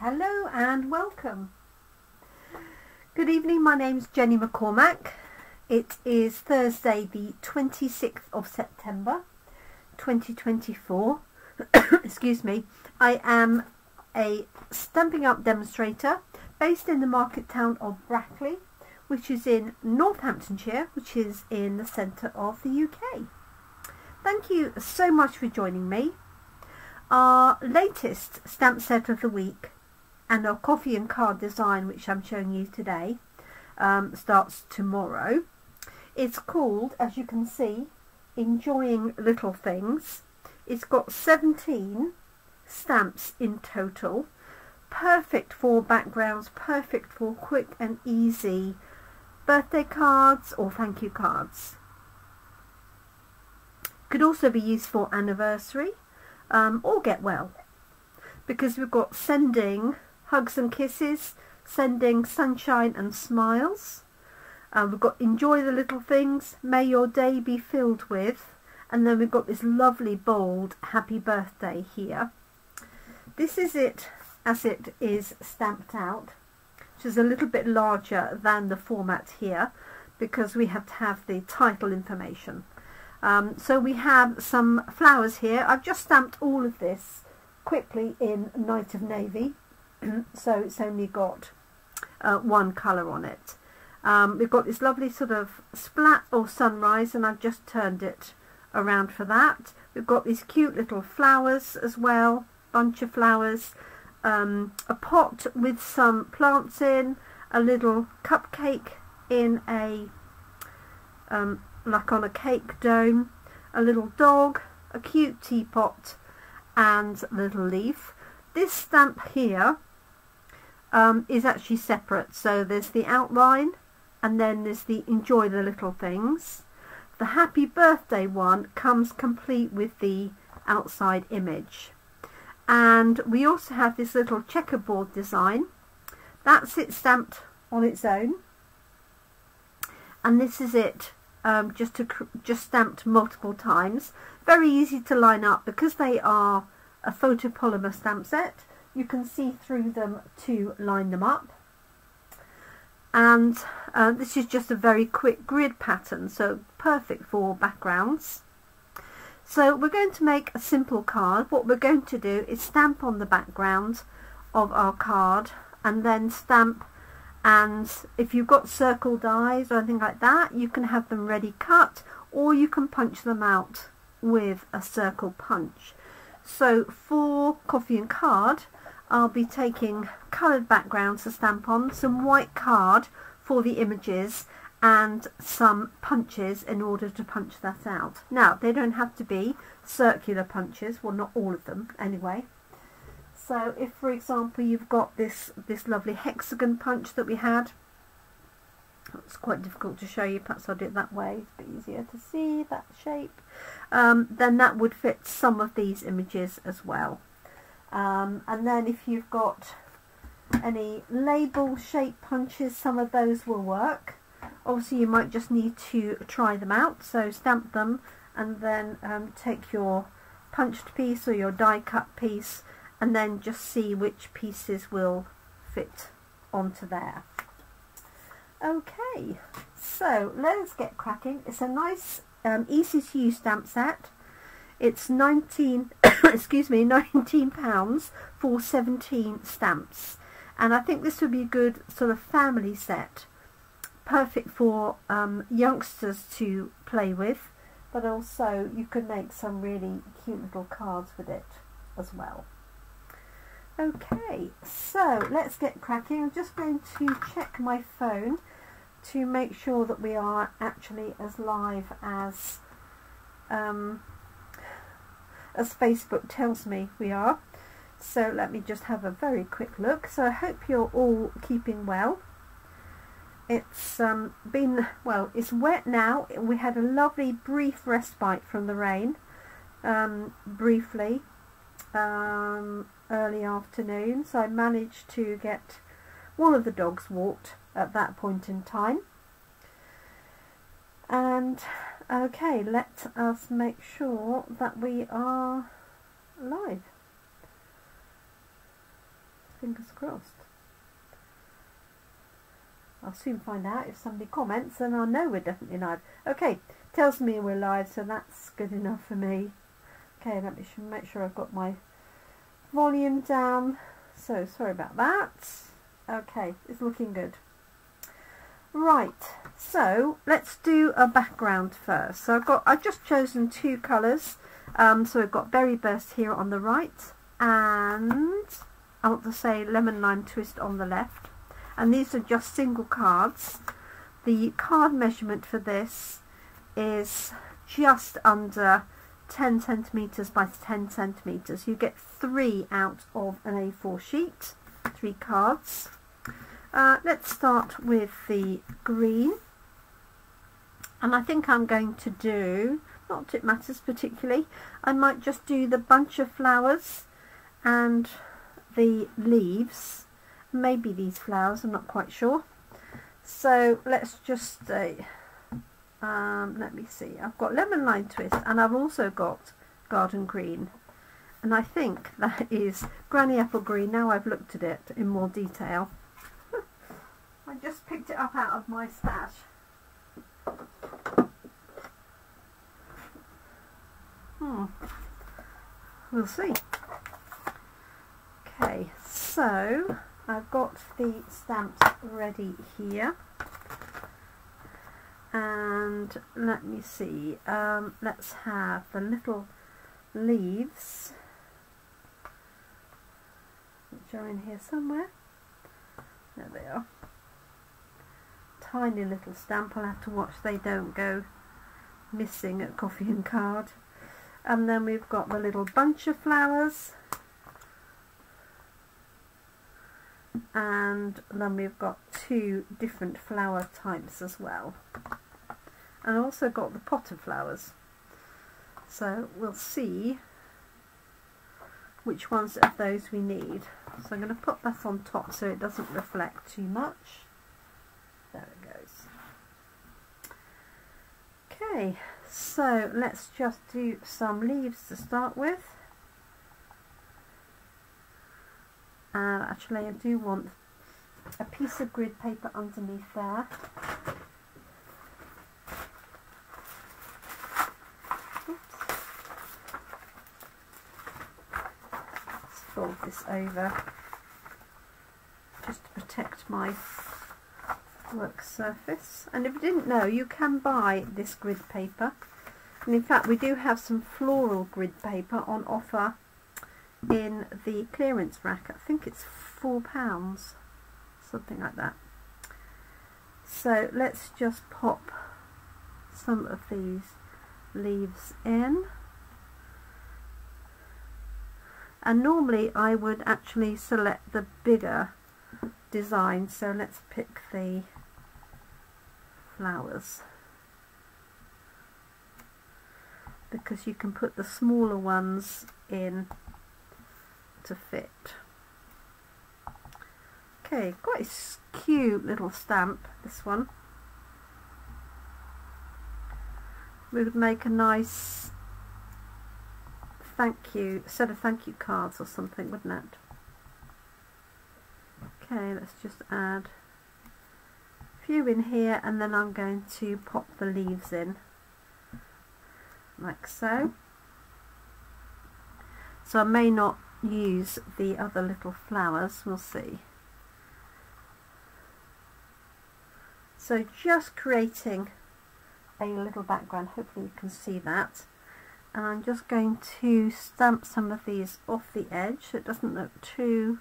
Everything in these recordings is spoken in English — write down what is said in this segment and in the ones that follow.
Hello and welcome. Good evening, my name's Jenny McCormac. It is Thursday the 26th of September 2024. Excuse me. I am a Stampin' Up demonstrator based in the market town of Brackley, which is in Northamptonshire, which is in the centre of the UK. Thank you so much for joining me. Our latest stamp set of the week and our coffee and card design, which I'm showing you today, starts tomorrow. It's called, as you can see, Enjoying Little Things. It's got 17 stamps in total, perfect for backgrounds, perfect for quick and easy birthday cards or thank you cards. Could also be used for anniversary or get well, because we've got sending hugs and kisses, sending sunshine and smiles. We've got enjoy the little things, may your day be filled with, and then we've got this lovely bold happy birthday here. This is it as it is stamped out, which is a little bit larger than the format here because we have to have the title information. So we have some flowers here. I've just stamped all of this quickly in Night of Navy, so it's only got one colour on it. We've got this lovely sort of splat or sunrise, and I've just turned it around for that. We've got these cute little flowers as well, bunch of flowers, a pot with some plants in, a little cupcake in a like on a cake dome, a little dog, a cute teapot, and a little leaf. This stamp here is actually separate, so there's the outline and then there's the enjoy the little things. The happy birthday one comes complete with the outside image, and we also have this little checkerboard design. That's it stamped on its own, and this is it just stamped multiple times. Very easy to line up because they are a photopolymer stamp set. You can see through them to line them up, and this is just a very quick grid pattern, so perfect for backgrounds. So we're going to make a simple card. What we're going to do is stamp on the background of our card and then stamp, and if you've got circle dies or anything like that, you can have them ready cut, or you can punch them out with a circle punch. So for coffee and card, I'll be taking coloured backgrounds to stamp on, some white card for the images, and some punches in order to punch that out. Now, they don't have to be circular punches, well, not all of them anyway. So if, for example, you've got this lovely hexagon punch that we had, it's quite difficult to show you, perhaps I'll do it that way, it's a bit easier to see that shape, then that would fit some of these images as well. And then if you've got any label shape punches, some of those will work. Obviously you might just need to try them out, so stamp them and then take your punched piece or your die cut piece and then just see which pieces will fit onto there. Okay, so let's get cracking. It's a nice easy to use stamp set. It's 19 excuse me, £19 for 17 stamps, and I think this would be a good sort of family set, perfect for youngsters to play with, but also you could make some really cute little cards with it as well. Okay, so let's get cracking. I'm just going to check my phone to make sure that we are actually as live as Facebook tells me we are. So let me just have a very quick look. So I hope you're all keeping well. It's been, well, it's wet now. We had a lovely brief respite from the rain, briefly, early afternoon, so I managed to get one of the dogs walked at that point in time. And okay, let us make sure that we are live. fingers crossed. I'll soon find out. If somebody comments, then I'll know we're definitely live. Okay, tells me we're live, so that's good enough for me. Okay, let me make sure I've got my volume down. So sorry about that. Okay, it's looking good. Right, so let's do a background first. So I've just chosen two colours. So we've got Berry Burst here on the right, and I want to say Lemon Lime Twist on the left. And these are just single cards. The card measurement for this is just under 10 centimetres by 10 centimetres. You get 3 out of an A4 sheet, 3 cards. Let's start with the green. And I think I'm going to do, not that it matters particularly, I might just do the bunch of flowers and the leaves. Maybe these flowers, I'm not quite sure. So let's just say, let me see, I've got Lemon Lime Twist and I've also got Garden Green. And I think that is Granny Apple Green. Now I've looked at it in more detail. I just picked it up out of my stash. We'll see. Okay, so I've got the stamps ready here, and let me see, let's have the little leaves, which are in here somewhere. There they are. Tiny little stamp. I'll have to watch they don't go missing at Coffee and Card. And then we've got the little bunch of flowers, and then we've got 2 different flower types as well, and also got the pot of flowers. So we'll see which ones of those we need. So I'm going to put that on top so it doesn't reflect too much. There it goes. Okay, so let's just do some leaves to start with. And actually I do want a piece of grid paper underneath there. Oops. Let's fold this over just to protect my work surface. And if you didn't know, you can buy this grid paper, and in fact we do have some floral grid paper on offer in the clearance rack. I think it's £4, something like that. So let's just pop some of these leaves in, and normally I would actually select the bigger design, so let's pick the flowers, because you can put the smaller ones in to fit. Okay, quite a cute little stamp, this one. We would make a nice set of thank you cards or something, wouldn't it? Okay, let's just add a few in here, and then I'm going to pop the leaves in like so. So I may not use the other little flowers, we'll see. So just creating a little background, hopefully you can see that. And I'm just going to stamp some of these off the edge so it doesn't look too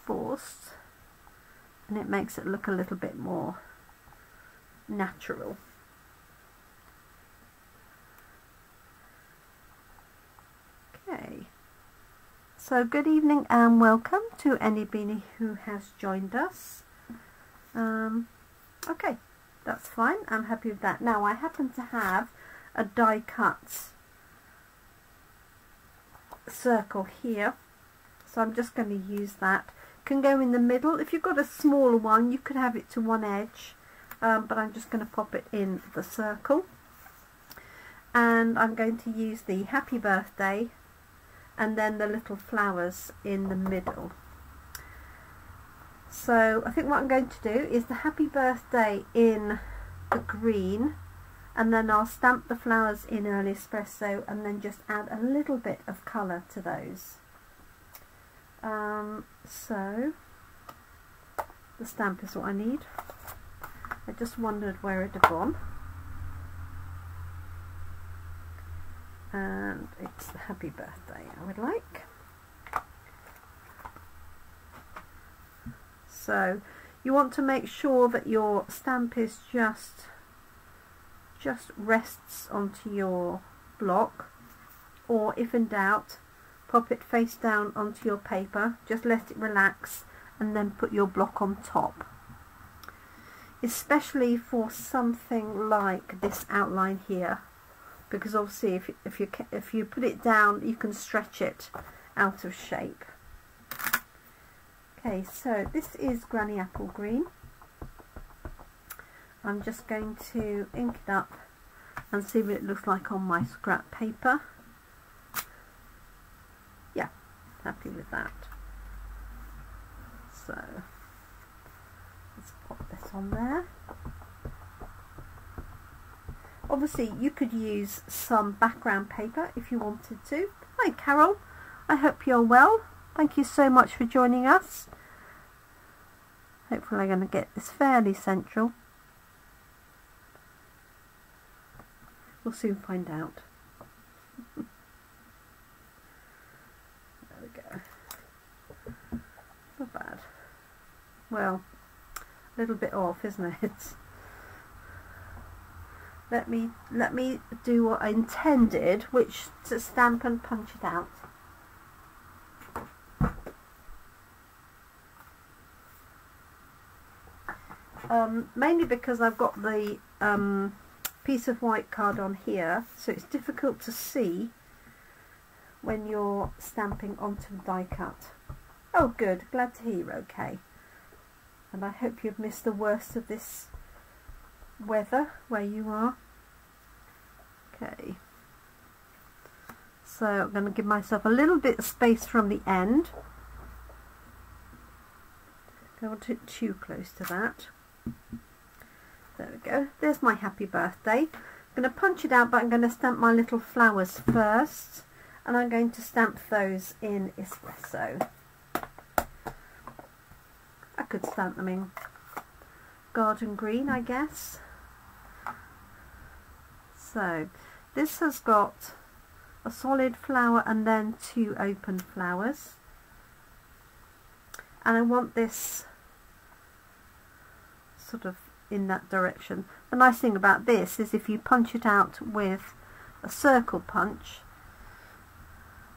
forced, and it makes it look a little bit more natural. Okay, so good evening and welcome to anybody who has joined us. Okay, that's fine, I'm happy with that. Now I happen to have a die cut circle here, so I'm just going to use that. Can go in the middle. If you've got a smaller one you could have it to one edge, but I'm just going to pop it in the circle, and I'm going to use the happy birthday and then the little flowers in the middle. So I think what I'm going to do is the happy birthday in the green, and then I'll stamp the flowers in early espresso and then just add a little bit of colour to those. So the stamp is what I need. I just wondered where it had gone. And it's the happy birthday I would like. So you want to make sure that your stamp is just rests onto your block, or if in doubt, pop it face down onto your paper, just let it relax and then put your block on top. Especially for something like this outline here, because obviously if you put it down you can stretch it out of shape. Okay, so this is Granny Apple Green. I'm just going to ink it up and see what it looks like on my scrap paper. Yeah, happy with that. So let's pop this on there. Obviously you could use some background paper if you wanted to. Hi Carol, I hope you're well. Thank you so much for joining us. Hopefully I'm going to get this fairly central. We'll soon find out. There we go. Not bad. Well, a little bit off, isn't it? Let me do what I intended, which to stamp and punch it out. Mainly because I've got the piece of white card on here, so it's difficult to see when you're stamping onto the die cut. Oh good, glad to hear you're okay. And I hope you've missed the worst of this weather where you are. Okay, so I'm going to give myself a little bit of space from the end. Don't want it too close to that. There we go, there's my happy birthday. I'm going to punch it out, but I'm going to stamp my little flowers first, and I'm going to stamp those in espresso. I could stamp them in garden green, I guess. So this has got a solid flower and then 2 open flowers, and I want this sort of in that direction. The nice thing about this is if you punch it out with a circle punch,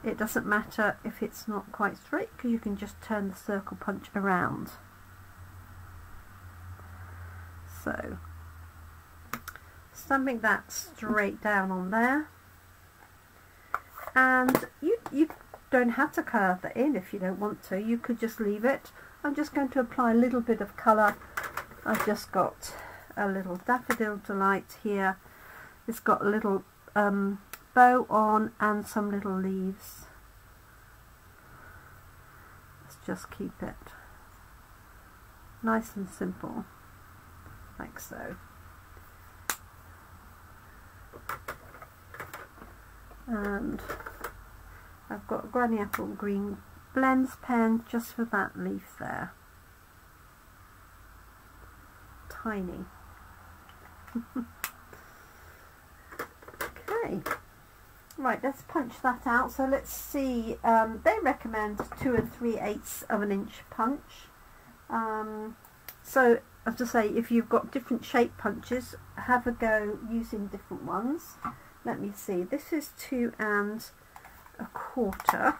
it doesn't matter if it's not quite straight, because you can just turn the circle punch around. So stamping that straight down on there, and you don't have to curve that in if you don't want to. You could just leave it. I'm just going to apply a little bit of colour. I've just got a little daffodil delight here. It's got a little bow on and some little leaves. Let's just keep it nice and simple, like so. And I've got a Granny Apple Green blends pen just for that leaf there. Tiny. Okay, right, let's punch that out. So let's see, they recommend 2 3/8 of an inch punch. So as to say, if you've got different shape punches, have a go using different ones. Let me see, this is 2 1/4,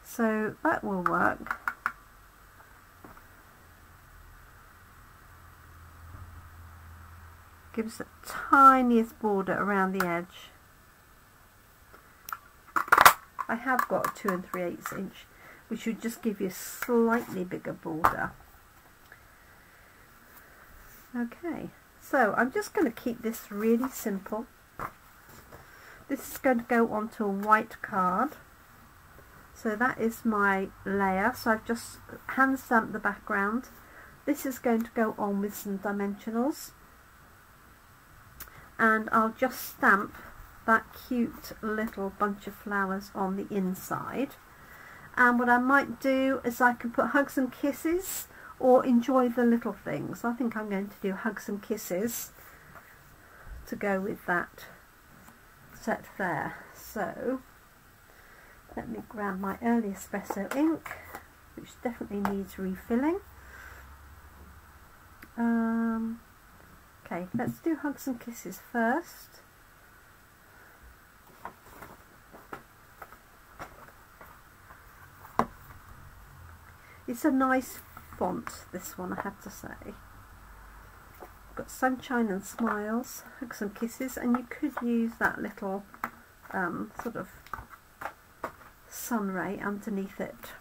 so that will work. Gives the tiniest border around the edge. I have got a 2 3/8 inch, which would just give you a slightly bigger border. Okay, so I'm just going to keep this really simple. This is going to go onto a white card, So that is my layer. So I've just hand stamped the background. This is going to go on with some dimensionals, and I'll just stamp that cute little bunch of flowers on the inside. And what I might do is I can put hugs and kisses or enjoy the little things. I think I'm going to do hugs and kisses to go with that set there. So let me grab my early espresso ink, which definitely needs refilling. Okay, let's do hugs and kisses first. It's a nice font, this one, I have to say. Got sunshine and smiles, hugs and kisses, and you could use that little sort of sun ray underneath it.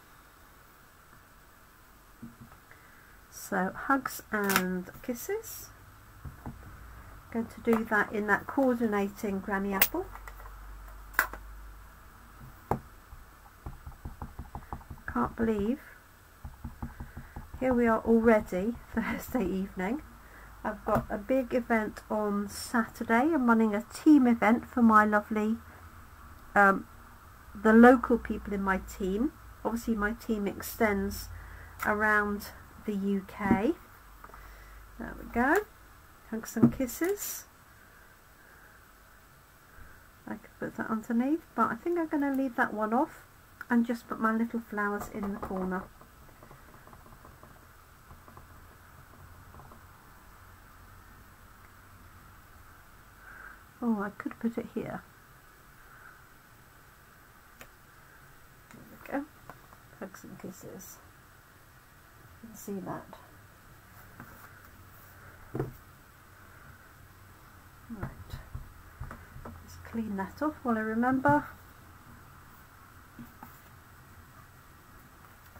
So hugs and kisses. Going to do that in that coordinating granny apple. Can't believe here we are already Thursday evening. I've got a big event on Saturday. I'm running a team event for my lovely the local people in my team. Obviously my team extends around the UK. There we go. Hugs and kisses. I could put that underneath, but I think I'm going to leave that one off and just put my little flowers in the corner. Oh, I could put it here. There we go. Hugs and kisses. You can see that. Right. Just clean that off while I remember.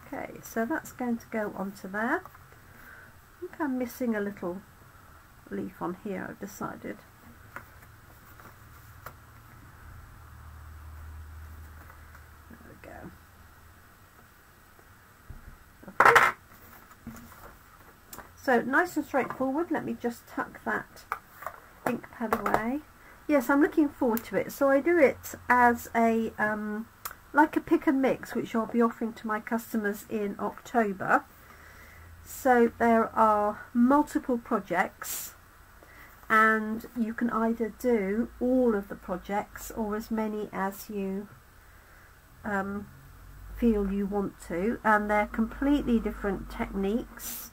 Okay, so that's going to go onto there. I think I'm missing a little leaf on here, I've decided. So nice and straightforward. Let me just tuck that ink pad away. Yes, I'm looking forward to it. So I do it as a like a pick and mix, which I'll be offering to my customers in October. So there are multiple projects, and you can either do all of the projects or as many as you feel you want to, and they're completely different techniques.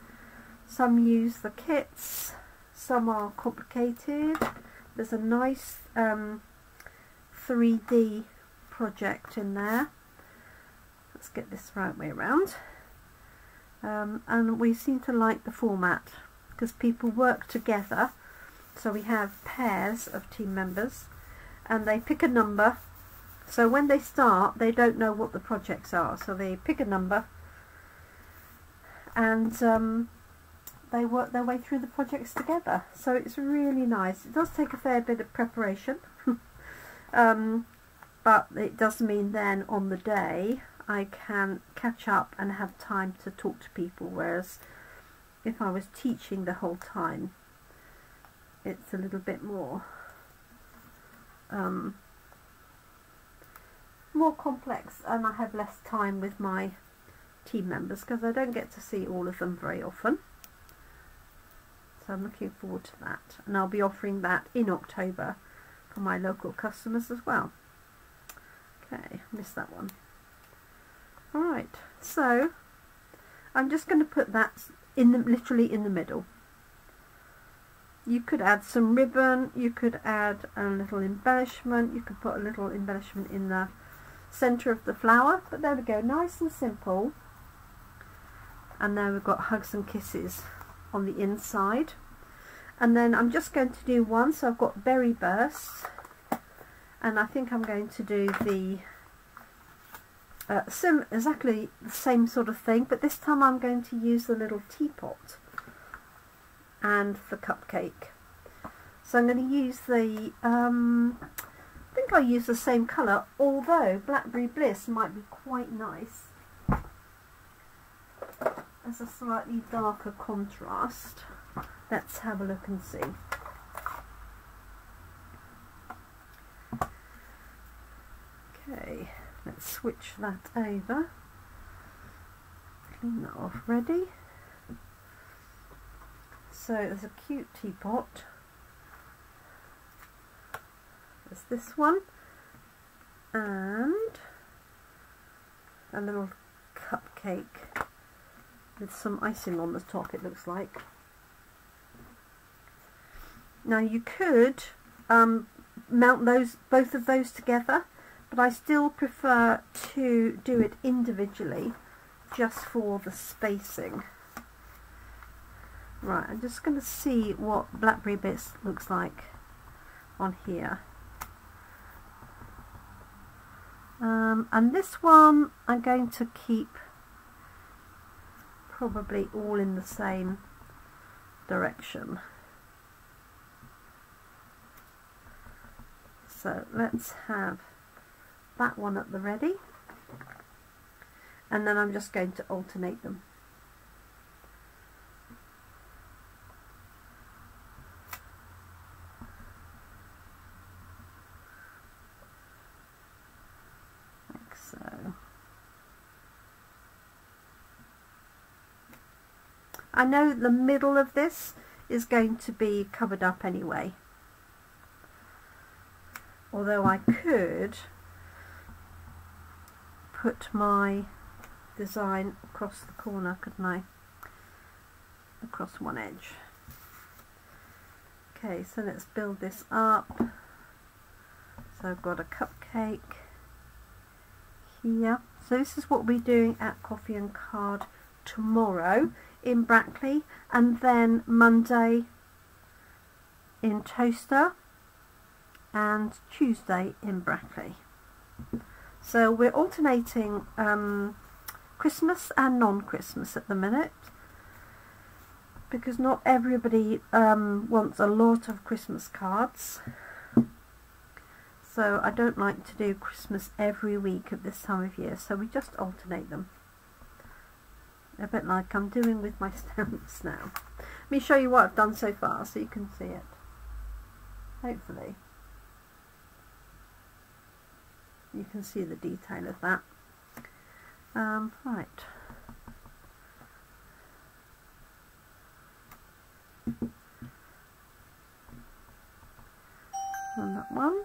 Some use the kits, some are complicated. There's a nice 3D project in there. Let's get this the right way around. And we seem to like the format because people work together. So we have pairs of team members and they pick a number. So when they start, they don't know what the projects are. So they pick a number and they work their way through the projects together. So it's really nice. It does take a fair bit of preparation, but it does mean then on the day I can catch up and have time to talk to people, whereas if I was teaching the whole time, it's a little bit more more complex, and I have less time with my team members because I don't get to see all of them very often. So I'm looking forward to that, and I'll be offering that in October for my local customers as well. Okay, missed that one. Alright, so I'm just going to put that in the, literally in the middle. You could add some ribbon, you could add a little embellishment, you could put a little embellishment in the centre of the flower, but there we go, nice and simple. And then we've got hugs and kisses on the inside, and then I'm just going to do one. So I've got berry bursts, and I think I'm going to do the exactly the same sort of thing, but this time I'm going to use the little teapot and the cupcake. So I'm going to use the I think I'll use the same colour, although Blackberry Bliss might be quite nice as a slightly darker contrast. Let's have a look and see. Okay, let's switch that over. Clean that off, ready. So there's a cute teapot. There's this one and a little cupcake with some icing on the top, it looks like. Now you could mount both of those together, but I still prefer to do it individually just for the spacing. Right, I'm just going to see what Blackberry Bliss looks like on here. And this one I'm going to keep probably all in the same direction. So let's have that one at the ready, and then I'm just going to alternate them. Like so. I know the middle of this is going to be covered up anyway, although I could put my design across the corner, couldn't I? Across one edge. Okay, so let's build this up. So I've got a cupcake here. So this is what we're doing at Coffee and Card tomorrow in Brackley, and then Monday in Toaster, and Tuesday in Brackley. So we're alternating Christmas and non-Christmas at the minute, because not everybody wants a lot of Christmas cards. So I don't like to do Christmas every week at this time of year, so we just alternate them. A bit like I'm doing with my stamps now. Let me show you what I've done so far so you can see it. Hopefully you can see the detail of that. Right. On that one.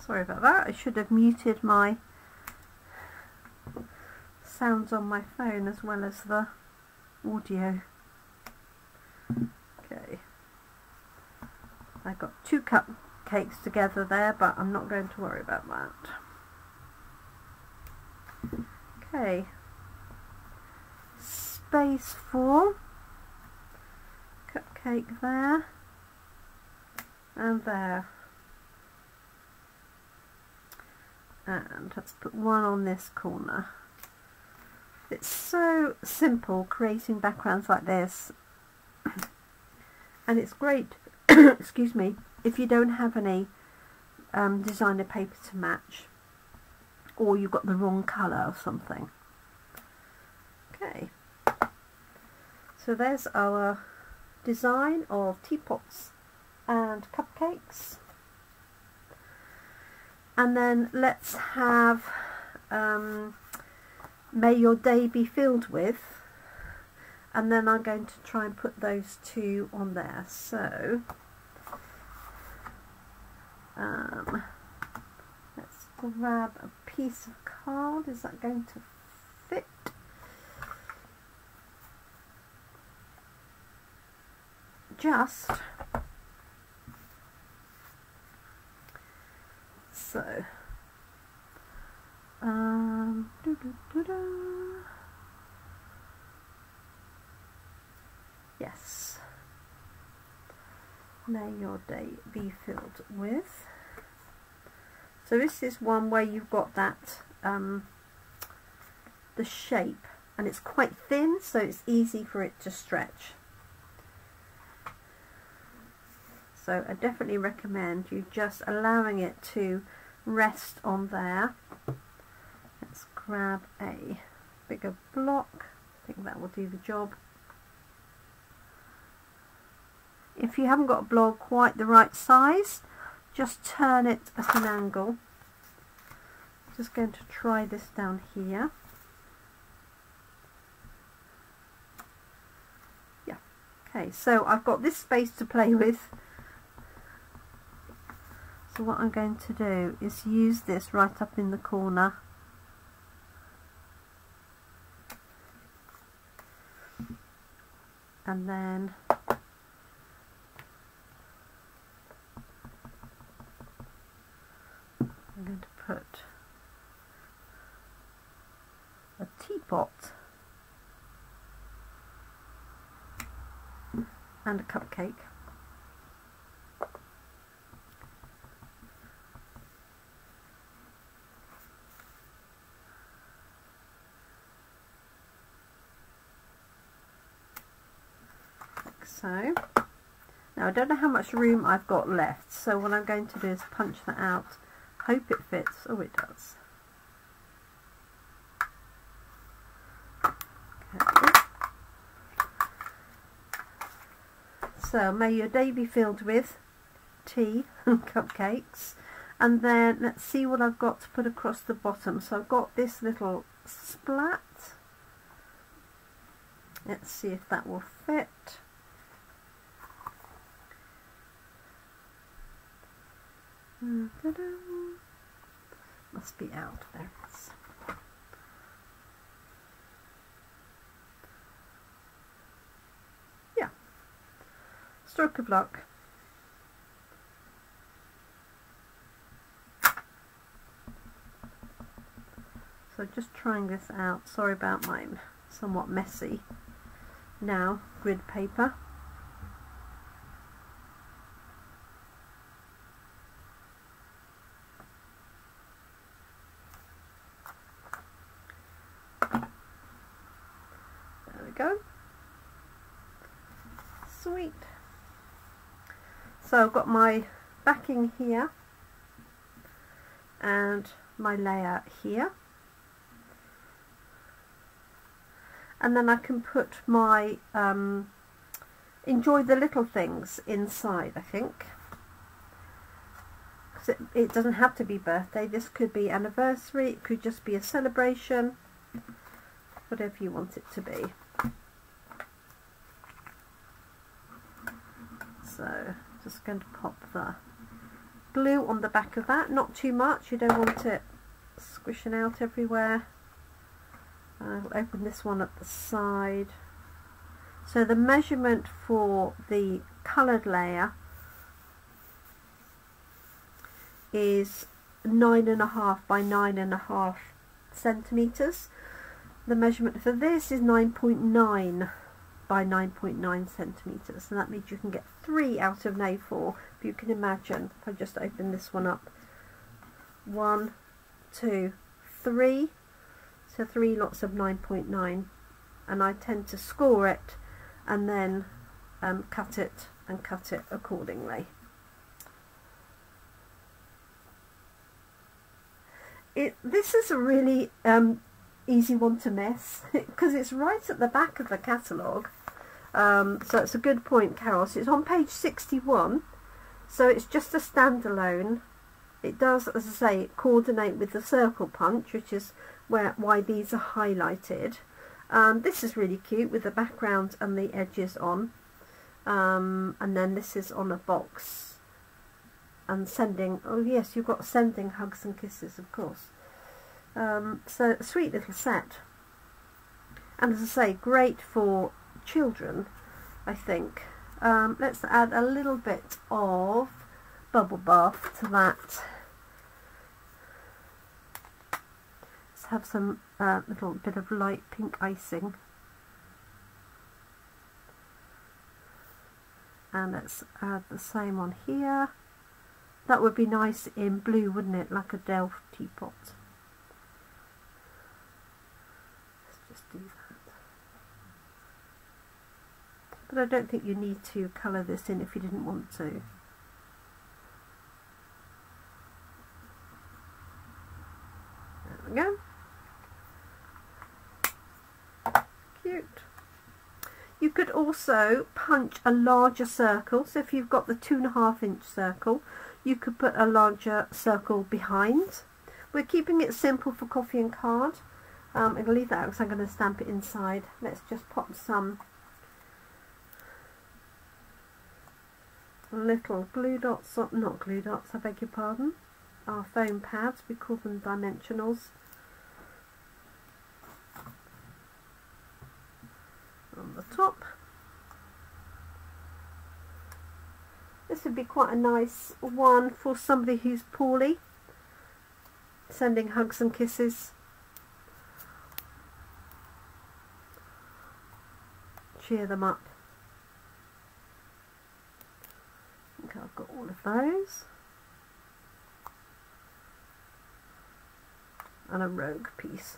Sorry about that, I should have muted my sounds on my phone as well as the audio. Okay, I got two cupcakes together there, but I'm not going to worry about that. Okay, space for cupcake there and there. And let's put one on this corner. It's so simple creating backgrounds like this, and it's great excuse me, if you don't have any designer paper to match, or you've got the wrong colour or something. Okay, so there's our design of teapots and cupcakes. And then let's have May Your Day Be Filled With, and then I'm going to try and put those two on there. So let's grab a piece of card. Is that going to fit? Just so. Yes. May your day be filled with. So this is one where you've got that the shape, and it's quite thin, so it's easy for it to stretch. So I definitely recommend you just allowing it to rest on there. Let's grab a bigger block. I think that will do the job. If you haven't got a block quite the right size, just turn it at an angle. Just going to try this down here. Yeah, okay, so I've got this space to play with. So what I'm going to do is use this right up in the corner. And then I'm going to put a teapot and a cupcake. Like so. Now I don't know how much room I've got left, so what I'm going to do is punch that out. Hope it fits. Oh, it does. Okay. So may your day be filled with tea and cupcakes. And then let's see what I've got to put across the bottom. So I've got this little splat. Let's see if that will fit. Must be out. There it is. Yeah. Stroke of luck. So just trying this out. Sorry about mine. Somewhat messy. Now, grid paper. Go. Sweet. So I've got my backing here and my layer here, and then I can put my enjoy the little things inside, I think, because it doesn't have to be birthday. This could be anniversary, it could just be a celebration, whatever you want it to be. So just going to pop the glue on the back of that, not too much, you don't want it squishing out everywhere. I'll open this one at the side. So the measurement for the coloured layer is 9.5 by 9.5 centimetres. The measurement for this is 9.9 by 9.9 centimetres, and that means you can get 3 out of A4. If you can imagine, if I just open this one up, 1, 2, 3, so 3 lots of 9.9, and I tend to score it and then cut it accordingly. This is a really easy one to miss because it's right at the back of the catalogue. So it's a good point, Carol. So it's on page 61, so it's just a standalone. It does, as I say, coordinate with the circle punch, which is why these are highlighted. This is really cute with the background and the edges on, and then this is on a box and sending, oh yes, you've got sending hugs and kisses, of course. So a sweet little set, and as I say, great for children, I think. Let's add a little bit of bubble bath to that. Let's have some little bit of light pink icing, and let's add the same on here. That would be nice in blue, wouldn't it, like a Delft teapot. Let's just do that. But I don't think you need to colour this in if you didn't want to. You could also punch a larger circle, so if you've got the 2.5-inch circle, you could put a larger circle behind. We're keeping it simple for coffee and card. I'm going to leave that out because I'm going to stamp it inside. Let's just pop some little glue dots, not glue dots, I beg your pardon, our foam pads, we call them dimensionals, on the top. This would be quite a nice one for somebody who's poorly, sending hugs and kisses. Cheer them up. Okay, I've got all of those. And a rogue piece.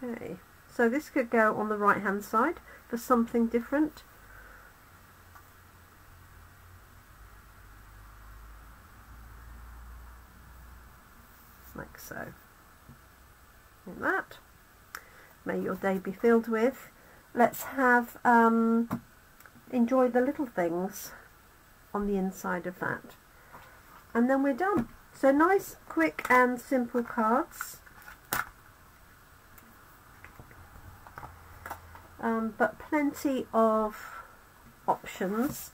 Okay, so this could go on the right hand side for something different. Like so. Like that. May your day be filled with. Let's have enjoy the little things on the inside of that. And then we're done. So nice, quick and simple cards. But plenty of options.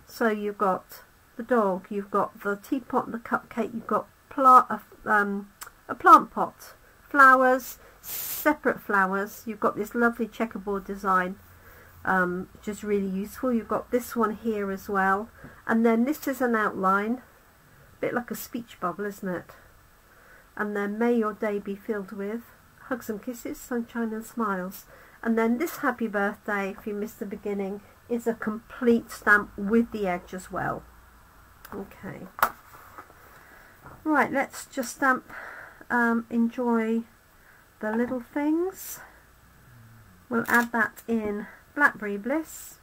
So you've got the dog, you've got the teapot, the cupcake, you've got a plant pot, flowers, separate flowers. You've got this lovely checkerboard design, which is really useful. You've got this one here as well, and then this is an outline, a bit like a speech bubble, isn't it? And then may your day be filled with hugs and kisses, sunshine and smiles. And then this happy birthday, if you missed the beginning, is a complete stamp with the edge as well. Okay, right, let's just stamp enjoy the little things. We'll add that in Blackberry Bliss.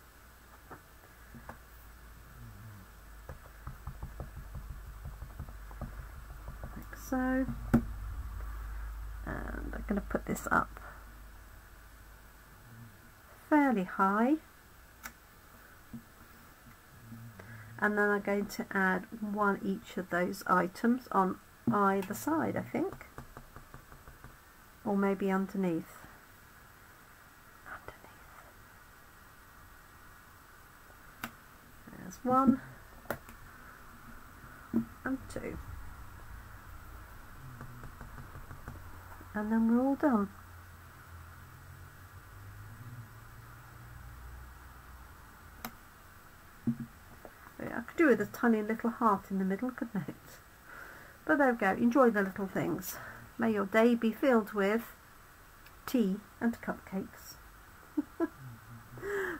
Like so. And I'm going to put this up fairly high. And then I'm going to add one each of those items on either side, I think. Or maybe underneath. There's one and two. And then we're all done. I could do with a tiny little heart in the middle, couldn't it? But there we go. Enjoy the little things. May your day be filled with tea and cupcakes.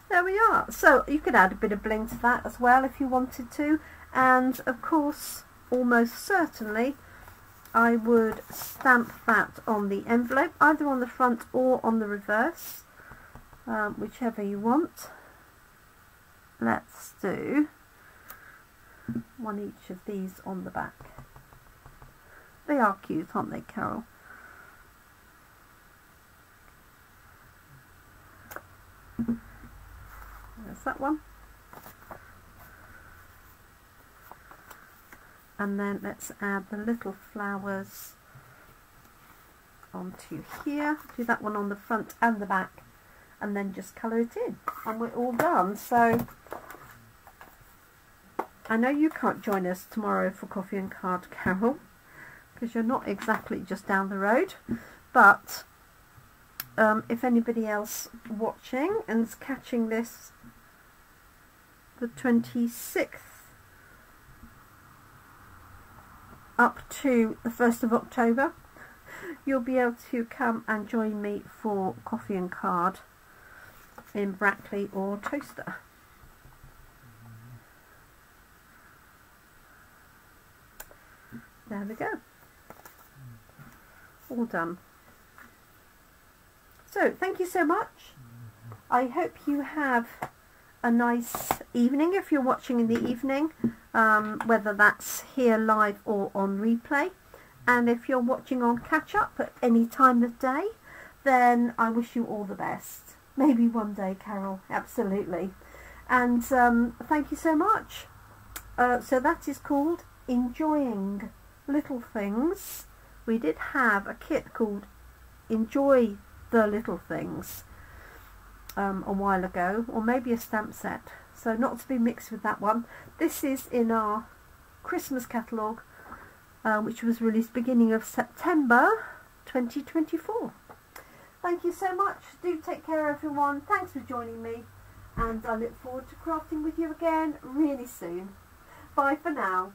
There we are. So you could add a bit of bling to that as well if you wanted to. And of course, almost certainly, I would stamp that on the envelope, either on the front or on the reverse, whichever you want. Let's do one each of these on the back. They are cute, aren't they, Carol? There's that one. And then let's add the little flowers onto here. Do that one on the front and the back, and then just colour it in. And we're all done. So I know you can't join us tomorrow for Coffee and Card, Carol, because you're not exactly just down the road. But if anybody else watching and is catching this the 26th up to the 1st of October, you'll be able to come and join me for Coffee and Card in Brackley or Toaster. There we go. All done. So thank you so much. I hope you have a nice evening if you're watching in the evening, whether that's here live or on replay. and if you're watching on catch up at any time of day, then I wish you all the best. Maybe one day, Carol, absolutely. And thank you so much. So that is called Enjoying Little Things. We did have a kit called Enjoy the Little Things a while ago, or maybe a stamp set, so not to be mixed with that one. This is in our Christmas catalogue, which was released beginning of September 2024. Thank you so much. Do take care, everyone. Thanks for joining me, and I look forward to crafting with you again really soon. Bye for now.